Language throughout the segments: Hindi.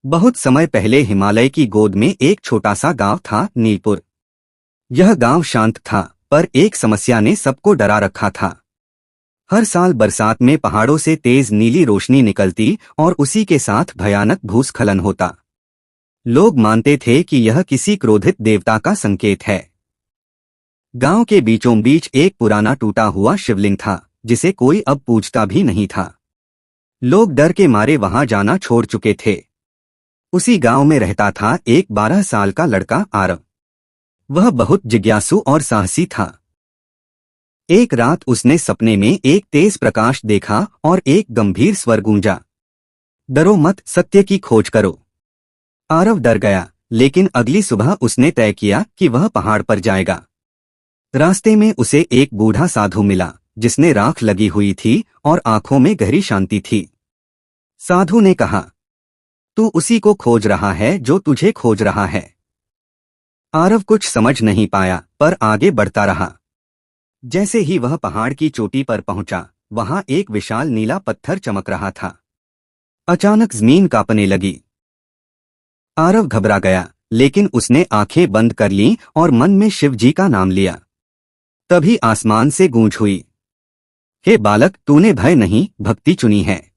बहुत समय पहले हिमालय की गोद में एक छोटा सा गांव था, नीलपुर। यह गांव शांत था, पर एक समस्या ने सबको डरा रखा था। हर साल बरसात में पहाड़ों से तेज नीली रोशनी निकलती और उसी के साथ भयानक भूस्खलन होता। लोग मानते थे कि यह किसी क्रोधित देवता का संकेत है। गांव के बीचों बीच एक पुराना टूटा हुआ शिवलिंग था, जिसे कोई अब पूजता भी नहीं था। लोग डर के मारे वहां जाना छोड़ चुके थे। उसी गांव में रहता था एक 12 साल का लड़का, आरव। वह बहुत जिज्ञासु और साहसी था। एक रात उसने सपने में एक तेज प्रकाश देखा और एक गंभीर स्वर गूंजा, डरो मत, सत्य की खोज करो। आरव डर गया, लेकिन अगली सुबह उसने तय किया कि वह पहाड़ पर जाएगा। रास्ते में उसे एक बूढ़ा साधु मिला, जिसने राख लगी हुई थी और आंखों में गहरी शांति थी। साधु ने कहा, तू उसी को खोज रहा है जो तुझे खोज रहा है। आरव कुछ समझ नहीं पाया, पर आगे बढ़ता रहा। जैसे ही वह पहाड़ की चोटी पर पहुंचा, वहां एक विशाल नीला पत्थर चमक रहा था। अचानक जमीन कांपने लगी। आरव घबरा गया, लेकिन उसने आंखें बंद कर लीं और मन में शिव जी का नाम लिया। तभी आसमान से गूंज हुई, हे बालक, तूने भय नहीं, भक्ति चुनी है।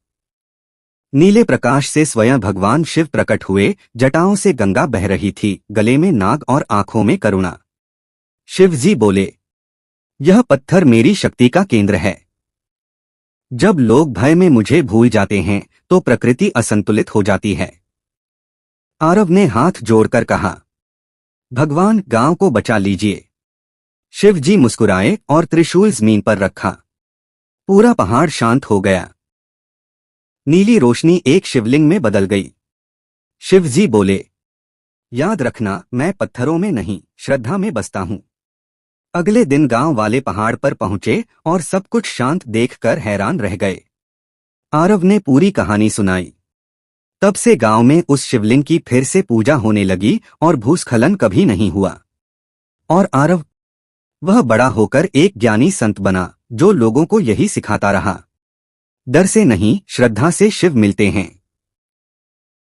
नीले प्रकाश से स्वयं भगवान शिव प्रकट हुए। जटाओं से गंगा बह रही थी, गले में नाग और आंखों में करुणा। शिव जी बोले, यह पत्थर मेरी शक्ति का केंद्र है। जब लोग भय में मुझे भूल जाते हैं तो प्रकृति असंतुलित हो जाती है। आरव ने हाथ जोड़कर कहा, भगवान, गांव को बचा लीजिए। शिव जी मुस्कुराए और त्रिशूल जमीन पर रखा। पूरा पहाड़ शांत हो गया। नीली रोशनी एक शिवलिंग में बदल गई। शिव जी बोले, याद रखना, मैं पत्थरों में नहीं, श्रद्धा में बसता हूँ। अगले दिन गांव वाले पहाड़ पर पहुंचे और सब कुछ शांत देखकर हैरान रह गए। आरव ने पूरी कहानी सुनाई। तब से गांव में उस शिवलिंग की फिर से पूजा होने लगी और भूस्खलन कभी नहीं हुआ। और आरव, वह बड़ा होकर एक ज्ञानी संत बना, जो लोगों को यही सिखाता रहा, डर से नहीं, श्रद्धा से शिव मिलते हैं।